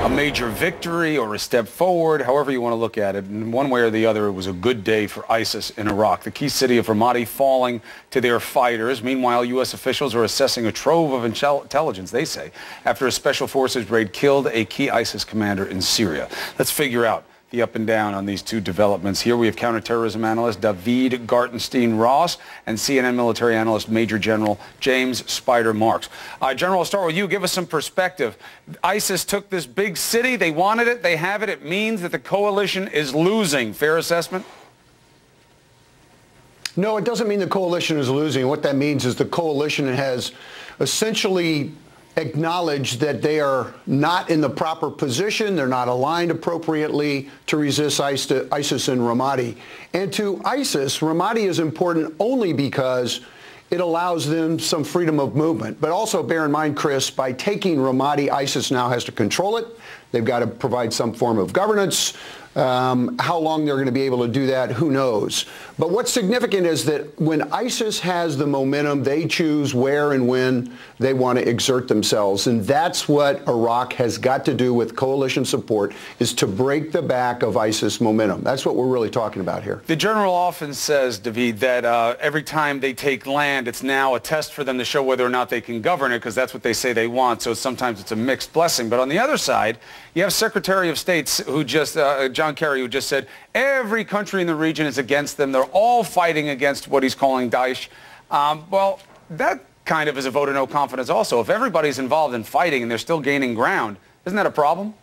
a major victory or a step forward, however you want to look at it. In one way or the other, it was a good day for ISIS in Iraq. The key city of Ramadi falling to their fighters. Meanwhile, U.S. officials are assessing a trove of intelligence, they say, after a special forces raid killed a key ISIS commander in Syria. Let's figure out the up and down on these two developments. Here we have counterterrorism analyst David Gartenstein-Ross and CNN military analyst Major General James Spider Marks. General, I'll start with you. Give us some perspective. ISIS took this big city. They wanted it. They have it. It means that the coalition is losing. Fair assessment? No, it doesn't mean the coalition is losing. What that means is the coalition has essentially acknowledge that they are not in the proper position, they're not aligned appropriately to resist ISIS in Ramadi. And to ISIS, Ramadi is important only because it allows them some freedom of movement. But also bear in mind, Chris, by taking Ramadi, ISIS now has to control it. They've got to provide some form of governance. How long they're going to be able to do that, who knows? But what's significant is that when ISIS has the momentum, they choose where and when they want to exert themselves. And that's what Iraq has got to do with coalition support, is to break the back of ISIS momentum. That's what we're really talking about here. The general often says, David, that every time they take land, it's now a test for them to show whether or not they can govern it, because that's what they say they want. So sometimes it's a mixed blessing. But on the other side, you have Secretary of State who just, John Kerry, who just said every country in the region is against them. They're all fighting against what he's calling Daesh. Well, that kind of is a vote of no confidence also. If everybody's involved in fighting and they're still gaining ground, isn't that a problem?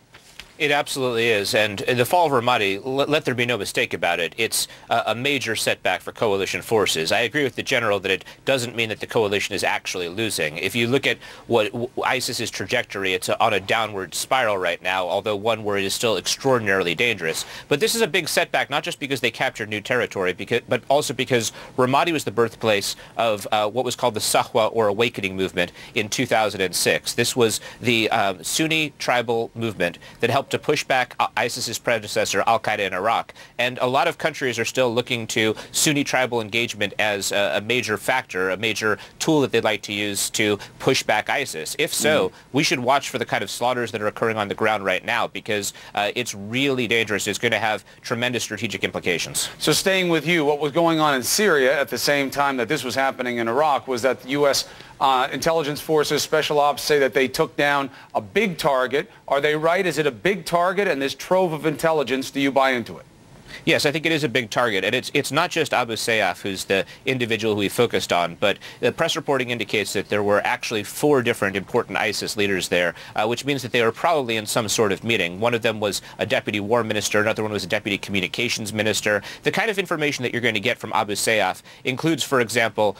It absolutely is. And the fall of Ramadi, let there be no mistake about it, it's a major setback for coalition forces. I agree with the general that it doesn't mean that the coalition is actually losing. If you look at what ISIS's trajectory, it's on a downward spiral right now, although one where it is still extraordinarily dangerous. But this is a big setback, not just because they captured new territory, but also because Ramadi was the birthplace of what was called the Sahwa, or Awakening movement, in 2006. This was the Sunni tribal movement that helped to push back ISIS's predecessor, al-Qaeda, in Iraq. And a lot of countries are still looking to Sunni tribal engagement as a major factor, a major tool that they'd like to use to push back ISIS. If so, we should watch for the kind of slaughters that are occurring on the ground right now, because it's really dangerous. It's going to have tremendous strategic implications. So staying with you, what was going on in Syria at the same time that this was happening in Iraq was that the U.S. Intelligence forces, special ops, say that they took down a big target. Are they right? Is it a big target? And this trove of intelligence, do you buy into it? Yes, I think it is a big target, and it's not just Abu Sayyaf who's the individual who we focused on, but the press reporting indicates that there were actually 4 different important ISIS leaders there, which means that they were probably in some sort of meeting. One of them was a deputy war minister, another one was a deputy communications minister. The kind of information that you're going to get from Abu Sayyaf includes, for example,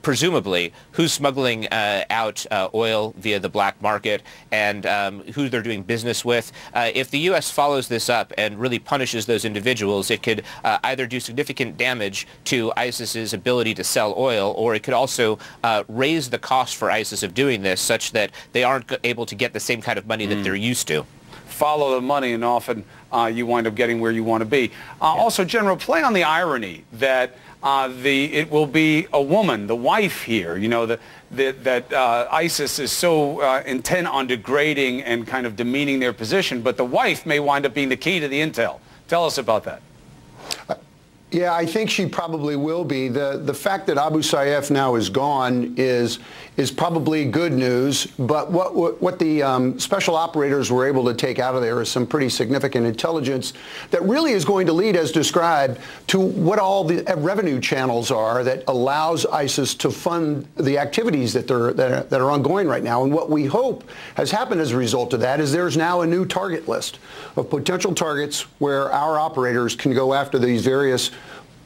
presumably who's smuggling out oil via the black market and who they're doing business with. If the U.S. follows this up and really punishes those individuals, it could either do significant damage to ISIS's ability to sell oil, or it could also raise the cost for ISIS of doing this, such that they aren't able to get the same kind of money that they're used to. Follow the money, and often you wind up getting where you want to be. Also, General, play on the irony that it will be a woman, the wife here, you know, that ISIS is so intent on degrading and kind of demeaning their position, but the wife may wind up being the key to the intel. Tell us about that. Yeah, I think she probably will be. The fact that Abu Sayyaf now is gone is probably good news, but what the special operators were able to take out of there is some pretty significant intelligence that really is going to lead, as described, to what all the revenue channels are that allows ISIS to fund the activities that are ongoing right now. And what we hope has happened as a result of that is there's now a new target list of potential targets where our operators can go after these various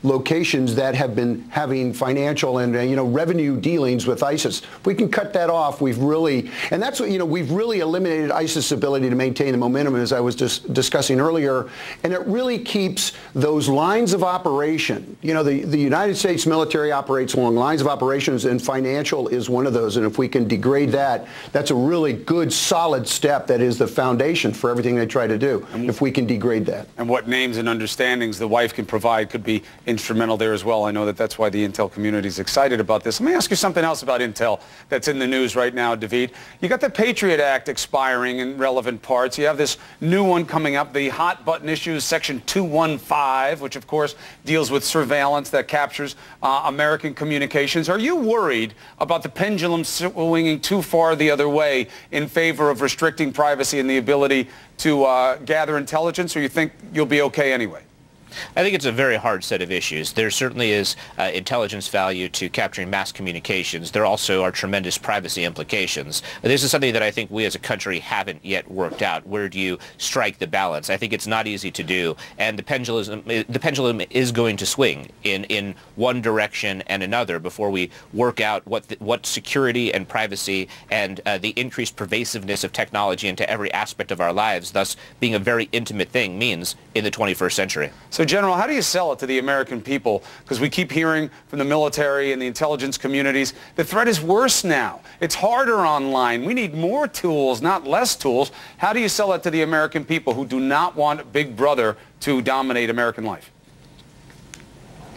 locations that have been having financial and revenue dealings with ISIS. If we can cut that off, we've really, and that's what, we've really eliminated ISIS' ability to maintain the momentum, as I was just discussing earlier, and it really keeps those lines of operation. The United States military operates along lines of operations, and financial is one of those, and if we can degrade that, that's a really good, solid step that is the foundation for everything they try to do, if we can degrade that. And what names and understandings the wife can provide could be instrumental there as well. I know that that's why the Intel community is excited about this. Let me ask you something else about Intel that's in the news right now, David. You got the Patriot Act expiring in relevant parts. You have this new one coming up, the hot button issues, Section 215, which of course deals with surveillance that captures American communications. Are you worried about the pendulum swinging too far the other way in favor of restricting privacy and the ability to gather intelligence, or you think you'll be okay anyway? I think it's a very hard set of issues. There certainly is intelligence value to capturing mass communications. There also are tremendous privacy implications. This is something that I think we as a country haven't yet worked out. Where do you strike the balance? I think it's not easy to do, and the pendulum is going to swing in one direction and another before we work out what security and privacy and the increased pervasiveness of technology into every aspect of our lives, thus being a very intimate thing, means in the 21st century. So, General, how do you sell it to the American people? Because we keep hearing from the military and the intelligence communities, the threat is worse now. It's harder online. We need more tools, not less tools. How do you sell it to the American people who do not want Big Brother to dominate American life?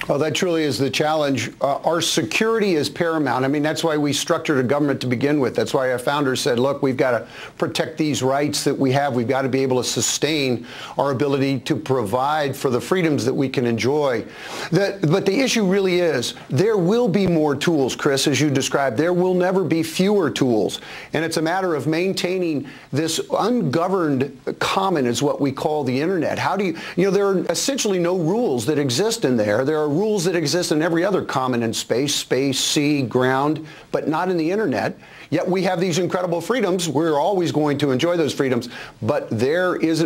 Oh, that truly is the challenge. Our security is paramount. I mean, that's why we structured a government to begin with. That's why our founders said, look, we've got to protect these rights that we have. We've got to be able to sustain our ability to provide for the freedoms that we can enjoy. But the issue really is there will be more tools, Chris, as you described. There will never be fewer tools. And it's a matter of maintaining this ungoverned common is what we call the Internet. How do you know, there are essentially no rules that exist in there. There are rules that exist in every other common in space, sea, ground, but not in the Internet. Yet we have these incredible freedoms. We're always going to enjoy those freedoms, but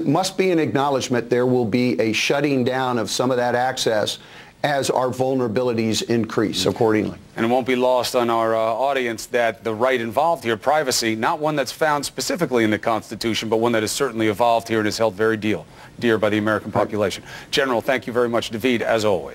must be an acknowledgement there will be a shutting down of some of that access as our vulnerabilities increase accordingly. And it won't be lost on our audience that the right involved here, privacy, not one that's found specifically in the Constitution, but one that has certainly evolved here and is held very dear by the American population. General, thank you very much, David, as always.